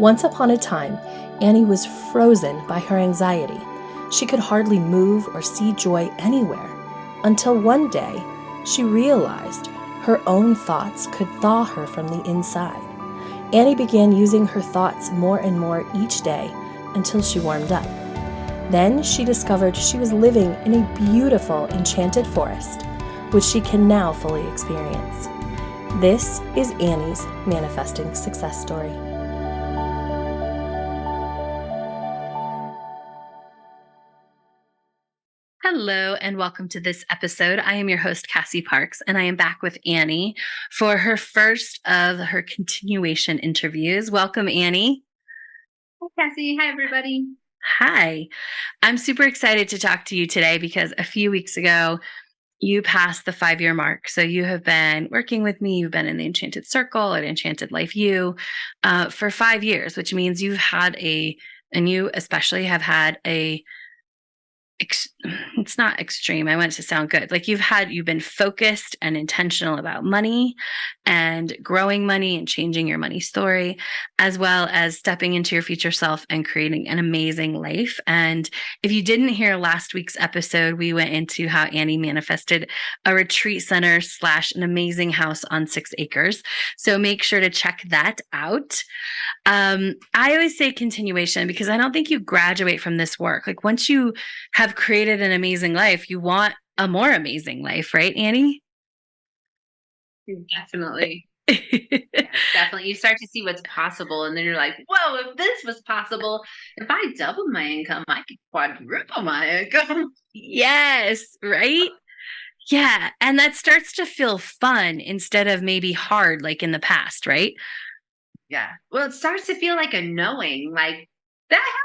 Once upon a time, Annie was frozen by her anxiety. She could hardly move or see joy anywhere, until one day she realized her own thoughts could thaw her from the inside. Annie began using her thoughts more and more each day until she warmed up. Then she discovered she was living in a beautiful, enchanted forest, which she can now fully experience. This is Annie's manifesting success story. Hello and welcome to this episode. I am your host, Cassie Parks, and I am back with Annie for her first of her continuation interviews. Welcome, Annie. Hi, Cassie. Hi, everybody. Hi. I'm super excited to talk to you today because a few weeks ago, you passed the 5-year mark. So you have been working with me. You've been in the Enchanted Circle at Enchanted Life U for 5 years, which means you've had and you especially have had it's not extreme. I want it to sound good. Like you've been focused and intentional about money and growing money and changing your money story, as well as stepping into your future self and creating an amazing life. And if you didn't hear last week's episode, we went into how Annie manifested a retreat center / an amazing house on 6 acres. So make sure to check that out. I always say continuation because I don't think you graduate from this work. Like once you have created an amazing life, you want a more amazing life, right, Annie? Definitely. Yes, definitely. You start to see what's possible, and then you're like, whoa, if this was possible, if I doubled my income, I could quadruple my income. Yes, right? Yeah. And that starts to feel fun instead of maybe hard like in the past, right? Yeah. Well, it starts to feel like a knowing, like that.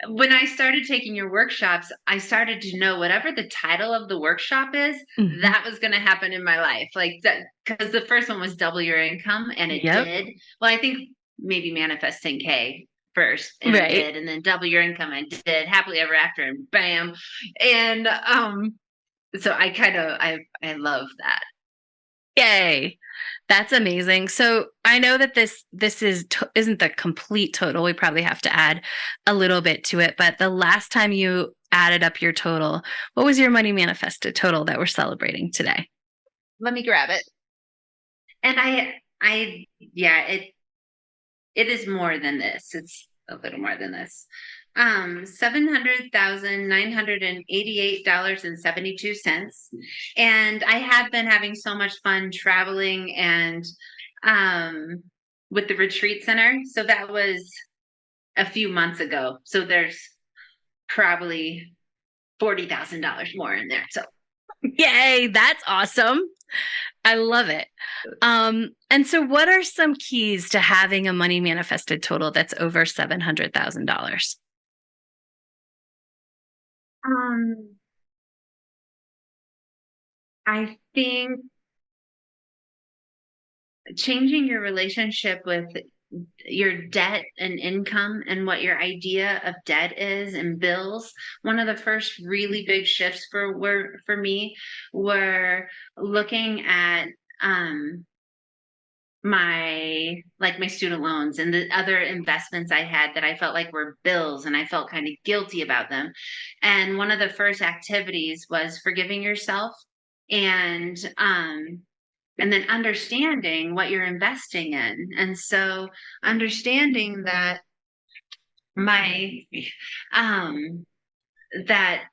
When I started taking your workshops, I started to know whatever the title of the workshop is, Mhm. that was going to happen in my life. Like that, because the first one was double your income, and it Yep. did. Well, I think maybe manifest 10K first, and it Right. did, and then double your income, and did happily ever after, and bam. And so I love that. Yay. That's amazing. So I know that isn't the complete total. We probably have to add a little bit to it. But the last time you added up your total, what was your money manifested total that we're celebrating today? Let me grab it. And yeah, it is more than this. It's a little more than this. $700,988.72. And I have been having so much fun traveling and with the retreat center. So that was a few months ago. So there's probably $40,000 more in there. So Yay, that's awesome. I love it. And so what are some keys to having a money manifested total that's over $700,000? um I think changing your relationship with your debt and income and what your idea of debt is and bills. One of the first really big shifts for me were looking at my student loans and the other investments I had that I felt like were bills, and I felt kind of guilty about them. And one of the first activities was forgiving yourself, and then understanding what you're investing in. And so understanding that my um that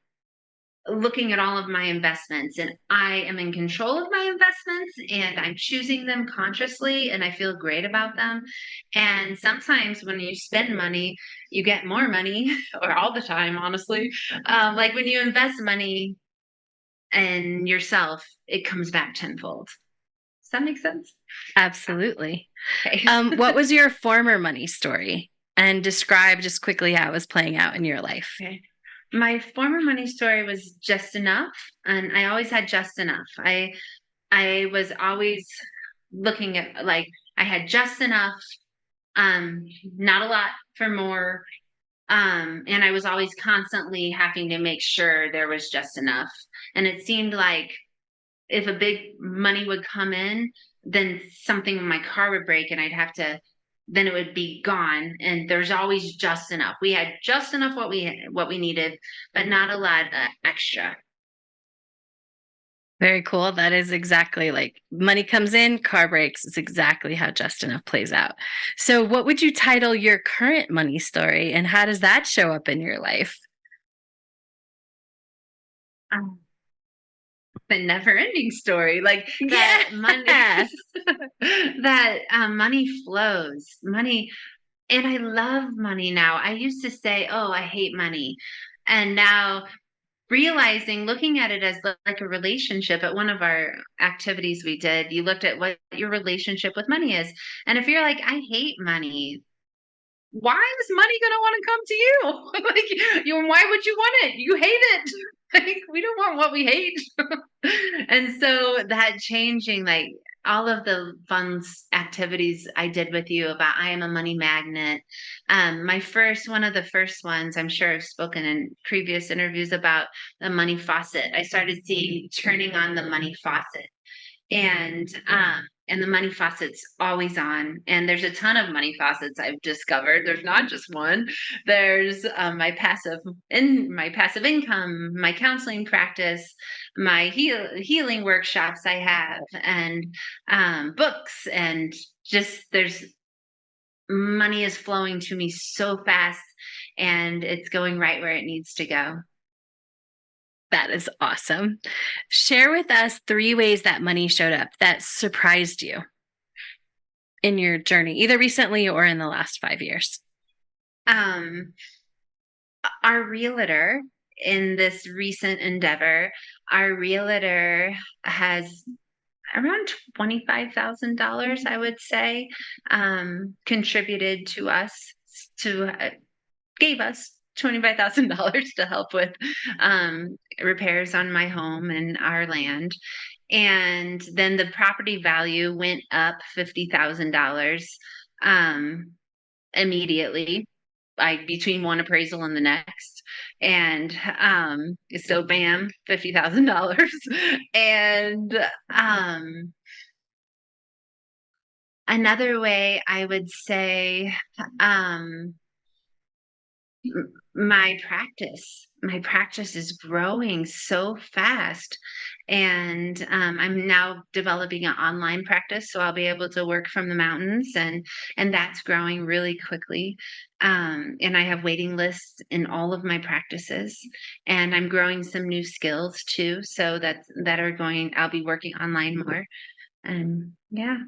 looking at all of my investments, and I am in control of my investments, and I'm choosing them consciously, and I feel great about them. And sometimes when you spend money, you get more money, or all the time, honestly. Like when you invest money in yourself, it comes back tenfold. Does that make sense? Absolutely. Okay. What was your former money story? And describe just quickly how it was playing out in your life. Okay. My former money story was just enough, and I always had just enough. I was always looking at, like, I had just enough, um, not a lot for more. And I was always constantly having to make sure there was just enough. And it seemed like if a big money would come in, then something in my car would break and I'd have to then it would be gone. And there's always just enough. We had just enough what we needed, but not a lot extra. Very cool. That is exactly like money comes in, car breaks. It's exactly how just enough plays out. So, what would you title your current money story, and how does that show up in your life? Um, the never ending story, like Yeah. that money, that money flows, money. And I love money now. I used to say, oh, I hate money. And now realizing, looking at it as like a relationship, at one of our activities we did, you looked at what your relationship with money is. And if you're like, I hate money, why is money going to want to come to you? Like, why would you want it? You hate it. Like, we don't want what we hate. And so that changing, like all of the fun activities I did with you about I am a money magnet. One of the first ones, I'm sure I've spoken in previous interviews about the money faucet. I started seeing turning on the money faucet, and the money faucet's always on. And there's a ton of money faucets I've discovered. There's not just one. There's my passive income, my counseling practice, my healing workshops I have, and books, and just there's money is flowing to me so fast, and it's going right where it needs to go. That is awesome. Share with us 3 ways that money showed up that surprised you in your journey, either recently or in the last 5 years. Um, our realtor in this recent endeavor, our realtor has around $25,000, I would say, contributed to us to gave us $25,000 to help with repairs on my home and our land. And then the property value went up $50,000 immediately, like between one appraisal and the next. And so bam, $50,000. And another way I would say, my practice is growing so fast, and I'm now developing an online practice, so I'll be able to work from the mountains, and that's growing really quickly. And I have waiting lists in all of my practices, and I'm growing some new skills too, so I'll be working online more. And yeah,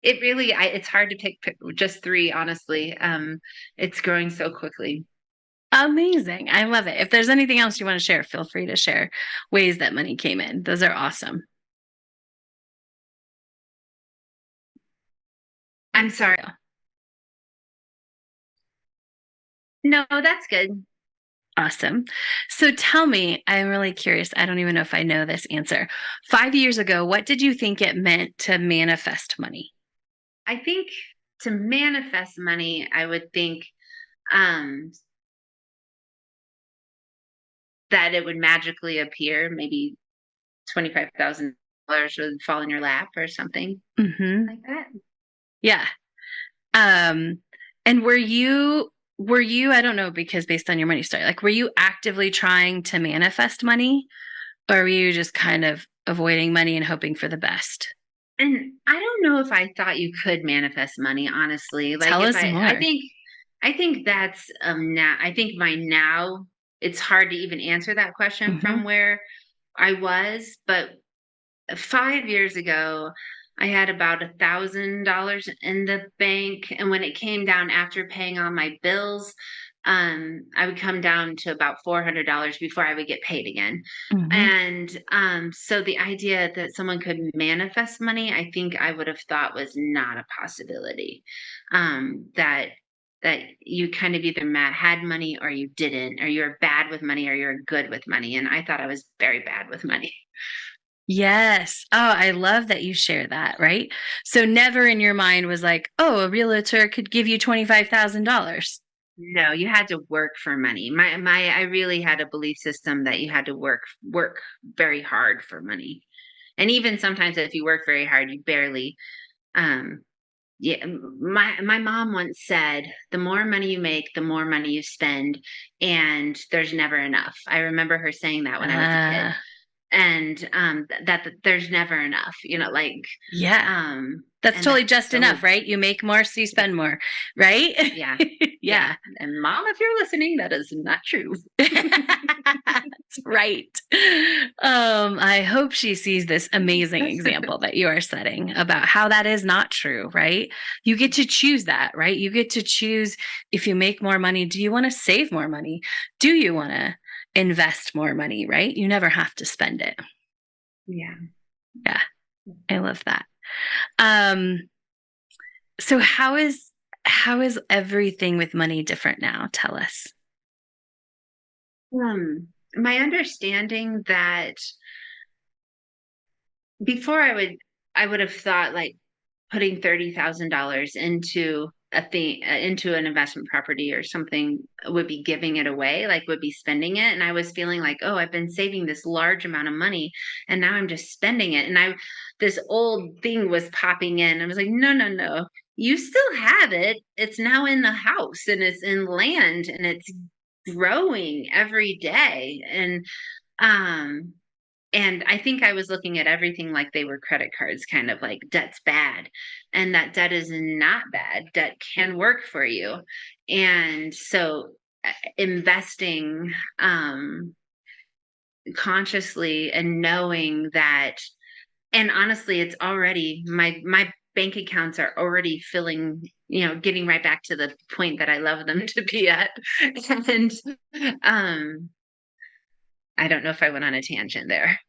it's hard to pick just three, honestly. It's growing so quickly. Amazing. I love it. If there's anything else you want to share, feel free to share ways that money came in. Those are awesome. I'm sorry. No, that's good. Awesome. So tell me, I'm really curious. I don't even know if I know this answer. 5 years ago, what did you think it meant to manifest money? I think to manifest money, I would think um, that it would magically appear. Maybe $25,000 would fall in your lap or something Mm-hmm. like that. Yeah. Um, and were you, I don't know, because based on your money story, like were you actively trying to manifest money, or were you just kind of avoiding money and hoping for the best? And I don't know if I thought you could manifest money, honestly. Like Tell if us I, more. I think that's now. I think my now. It's hard to even answer that question Hmm. from where I was, but 5 years ago, I had about $1,000 in the bank. And when it came down after paying all my bills, I would come down to about $400 before I would get paid again. Hmm. And so the idea that someone could manifest money, I think I would have thought was not a possibility. That you kind of either had money or you didn't, or you're bad with money or you're good with money. And I thought I was very bad with money. Yes. Oh, I love that you share that, right? So never in your mind was like, oh, a realtor could give you $25,000. No, you had to work for money. I really had a belief system that you had to work very hard for money. And even sometimes if you work very hard, you barely um Yeah, my mom once said, "The more money you make, the more money you spend, and there's never enough." I remember her saying that when I was a kid, Ah, and that there's never enough, like, yeah. That's and totally that's just enough, so, right? You make more, so you yeah, spend more, right? yeah, yeah. Yeah. And mom, if you're listening, that is not true. That's right. I hope she sees this amazing example that you are setting about how that is not true, right? You get to choose that, right? You get to choose if you make more money, do you want to save more money? Do you want to invest more money, right? You never have to spend it. Yeah. Yeah, I love that. Um, so how is everything with money different now? Tell us. My understanding that before I would have thought like putting $30,000 into a thing, into an investment property or something would be giving it away, like would be spending it. And I was feeling like, oh, I've been saving this large amount of money and now I'm just spending it. And this old thing was popping in. I was like, no, no, no. You still have it. It's now in the house and it's in land and it's growing every day. Um, and I think I was looking at everything like they were credit cards, kind of like debt's bad. And that debt is not bad. Debt can work for you. And so investing consciously and knowing that, and honestly, it's already my bank accounts are already filling, getting right back to the point that I love them to be at. And um I don't know if I went on a tangent there.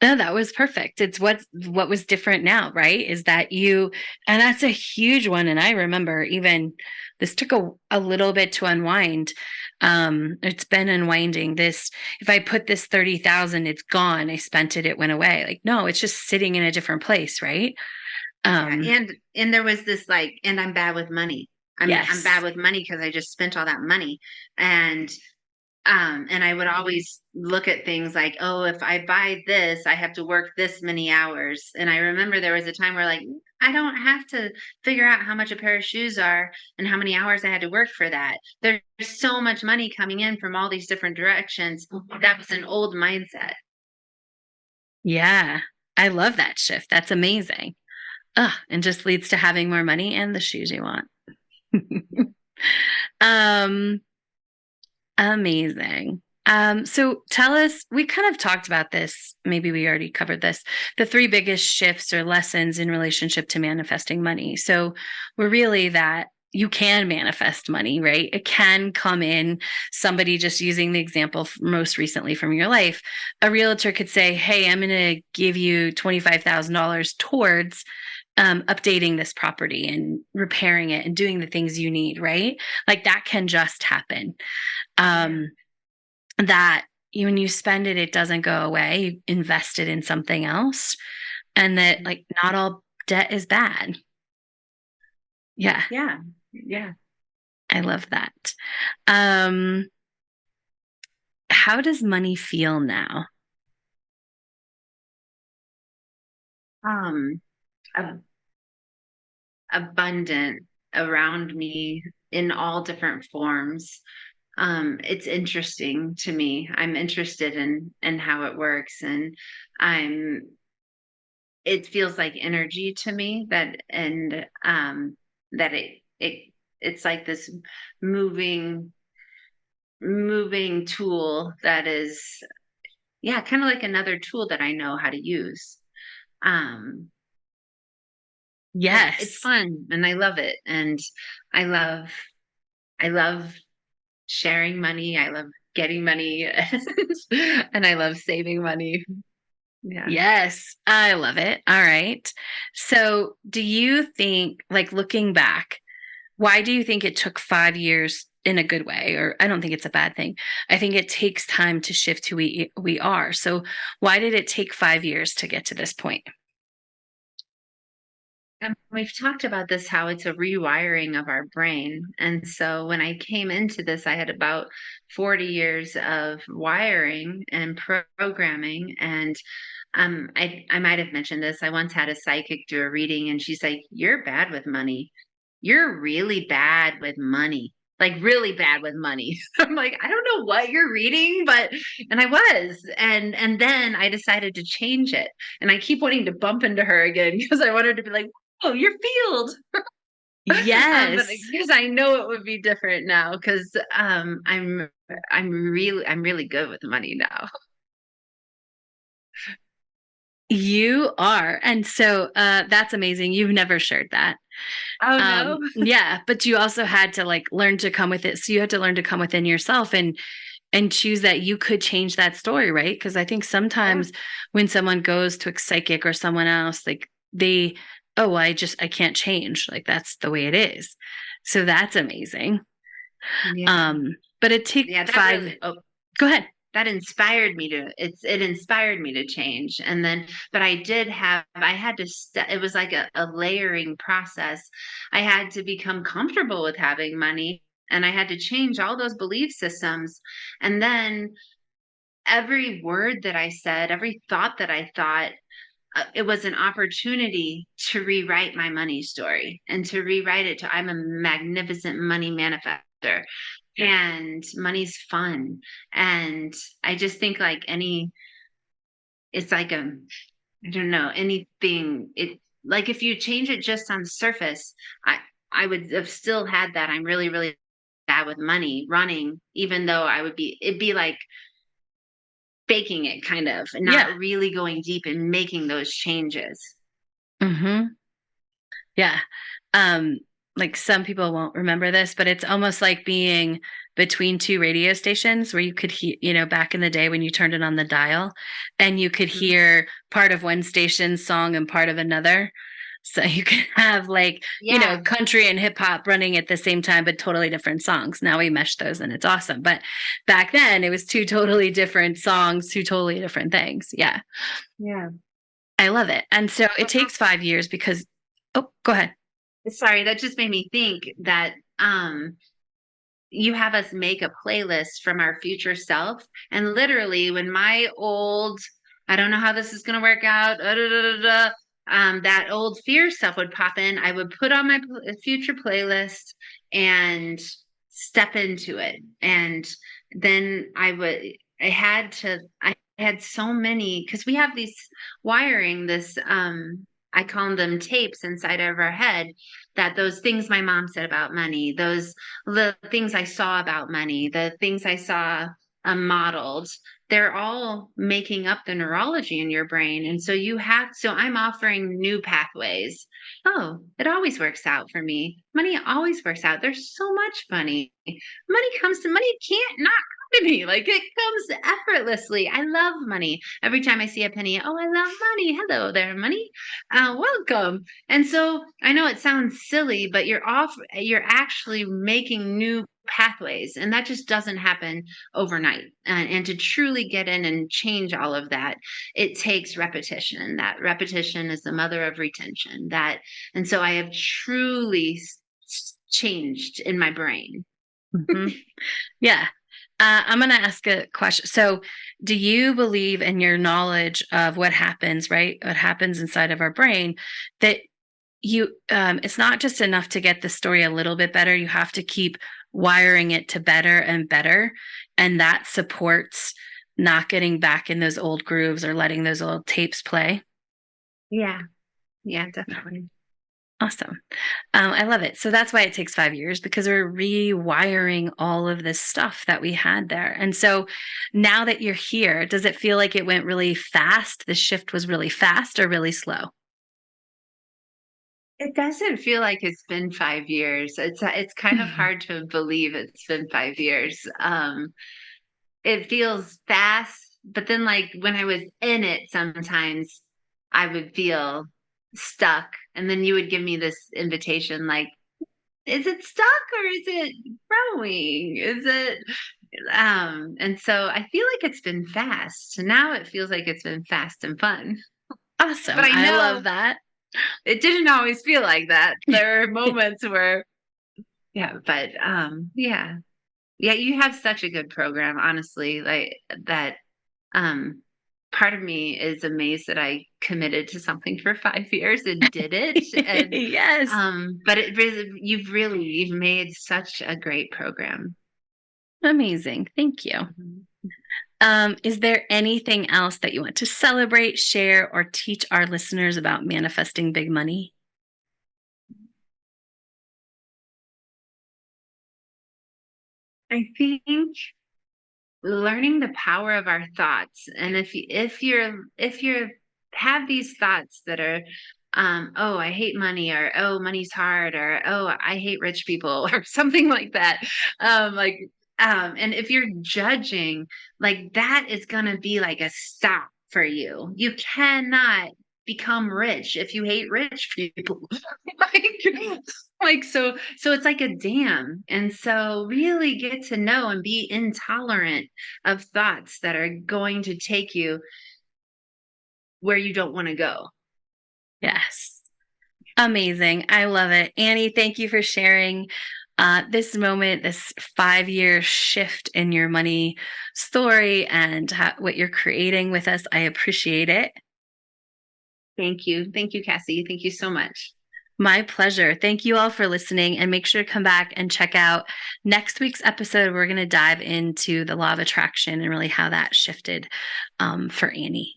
No, that was perfect. It's what was different now, right? Is that and that's a huge one. And I remember even this took a little bit to unwind. It's been unwinding this. If I put this 30,000, it's gone. I spent it, it went away. Like, no, it's just sitting in a different place, right? Yeah, Um, and there was this like, and I'm bad with money. I'm bad yes. with money because I just spent all that money. And and I would always look at things like, oh, if I buy this, I have to work this many hours. And I remember there was a time where like I don't have to figure out how much a pair of shoes are and how many hours I had to work for that. There's so much money coming in from all these different directions. That was an old mindset. Yeah. I love that shift. That's amazing. Ugh, and just leads to having more money and the shoes you want. um, Amazing. So tell us, we kind of talked about this, maybe we already covered this, the three biggest shifts or lessons in relationship to manifesting money. So we're really that you can manifest money, right? It can come in. Somebody just using the example most recently from your life, a realtor could say, hey, I'm going to give you $25,000 towards updating this property and repairing it and doing the things you need, right? Like that can just happen. Yeah. um, that when you spend it, it doesn't go away. You invest it in something else, and that like not all debt is bad. Yeah, Yeah. Yeah. I love that. Um, how does money feel now? Um, ab- Abundant around me in all different forms. It's interesting to me. I'm interested in how it works, and I'm it feels like energy to me that it's like this moving moving tool that is, yeah, kind of like another tool that I know how to use. Um yeah, it's Yes. fun and I love it. And I love I love sharing money. I love getting money and I love saving money. Yeah. Yes, I love it. All right. So, do you think, like looking back, why do you think it took 5 years in a good way? Or I don't think it's a bad thing. I think it takes time to shift who we are. So, why did it take 5 years to get to this point? And we've talked about this, how it's a rewiring of our brain. And so when I came into this, I had about 40 years of wiring and programming. And I might have mentioned this. I once had a psychic do a reading, and she's like, "You're bad with money. You're really bad with money." Like really bad with money. I'm like, I don't know what you're reading, but and I was. And then I decided to change it. And I keep wanting to bump into her again because I want her to be like, "Oh, your field." But Yes. because I know it would be different now, because I'm really good with money now. You are. And so that's amazing. You've never shared that. Oh no. Yeah, but you also had to like learn to come with it. So you had to learn to come within yourself and choose that you could change that story, right? Because I think Yeah. sometimes when someone goes to a psychic or someone else, like they, oh, I can't change. Like that's the way it is. So that's amazing. Yeah. But it took Yeah, that five. really oh, Go ahead. that inspired me to it inspired me to change. And then but I had to it was like a layering process. I had to become comfortable with having money, and I had to change all those belief systems. And then every word that I said, every thought that I thought, it was an opportunity to rewrite my money story and to rewrite it to I'm a magnificent money manifester, and money's fun. And I just think like it's like I don't know, anything, it like if you change it just on the surface, I I would have still had that I'm really, really bad with money running, even though it'd be like faking it kind of, and Yeah. not really going deep and making those changes. Hmm. Yeah. Um, like some people won't remember this, but it's almost like being between two radio stations where you could hear, back in the day when you turned it on the dial and you could Mhm. hear part of one station's song and part of another. So you could have like, Yeah. country and hip hop running at the same time, but totally different songs. Now we mesh those and it's awesome. But back then it was two totally different songs, two totally different things. Yeah. Yeah. I love it. And so it Well, takes 5 years because, oh, go ahead. sorry, that just made me think that you have us make a playlist from our future self. And literally, when my old, I don't know how this is going to work out, that old fear stuff would pop in, I would put on my future playlist and step into it. And then I had so many, because we have these wiring, I call them tapes inside of our head, that those things my mom said about money, the things I saw about money, the things I saw modeled, they're all making up the neurology in your brain. And so I'm offering new pathways. Oh, it always works out for me. Money always works out. There's so much money. Money can't not come to me. Like it comes effortlessly. I love money. Every time I see a penny, oh, I love money. Hello there, money. Welcome. And so I know it sounds silly, but you're actually making new pathways, and that just doesn't happen overnight. And to truly get in and change all of that, it takes repetition. That repetition is the mother of retention. And so I have truly changed in my brain. Hmm. Yeah. I'm going to ask a question. So, do you believe in your knowledge of what happens, right? What happens inside of our brain that it's not just enough to get the story a little bit better. You have to keep wiring it to better and better. And that supports not getting back in those old grooves or letting those old tapes play. Yeah, yeah, definitely. Awesome. I love it. So that's why it takes 5 years because we're rewiring all of this stuff that we had there. And so now that you're here, does it feel like it went really fast? The shift was really fast or really slow? It doesn't feel like it's been 5 years. It's kind of hard to believe it's been 5 years. It feels fast, but then like when I was in it, sometimes I would feel stuck, and then you would give me this invitation, like, is it stuck or is it growing? Is it and so I feel like it's been fast. Now it feels like it's been fast and fun. But Awesome. I I know love that. It didn't always feel like that. There are moments where, yeah, but yeah. Yeah, you have such a good program, honestly. Like that, um, part of me is amazed that I committed to something for 5 years and did it. And Yes. but you've made such a great program. Amazing. Thank you. Mhm. Is there anything else that you want to celebrate, share, or teach our listeners about manifesting big money? I think learning the power of our thoughts, and if you're have these thoughts that are oh, I hate money, or oh, money's hard, or oh, I hate rich people, or something like that, like and if you're judging, like, that is going to be like a stop for you. You cannot become rich if you hate rich people. like, so it's like a dam. And so really get to know and be intolerant of thoughts that are going to take you where you don't want to go. Yes. Amazing. I love it. Annie, thank you for sharing this moment, this 5 year shift in your money story and what you're creating with us. I appreciate it. Thank you. Thank you, Cassie. Thank you so much. My pleasure. Thank you all for listening, and make sure to come back and check out next week's episode. We're going to dive into the law of attraction and really how that shifted for Annie.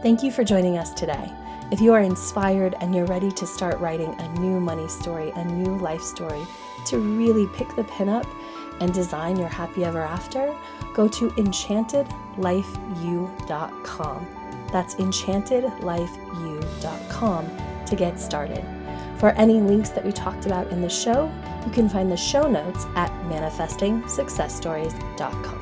Thank you for joining us today. If you are inspired and you're ready to start writing a new money story, a new life story, to really pick the pin up and design your happy ever after, go to enchantedlifeu.com. That's enchantedlifeu.com to get started. For any links that we talked about in the show, you can find the show notes at manifestingsuccessstories.com.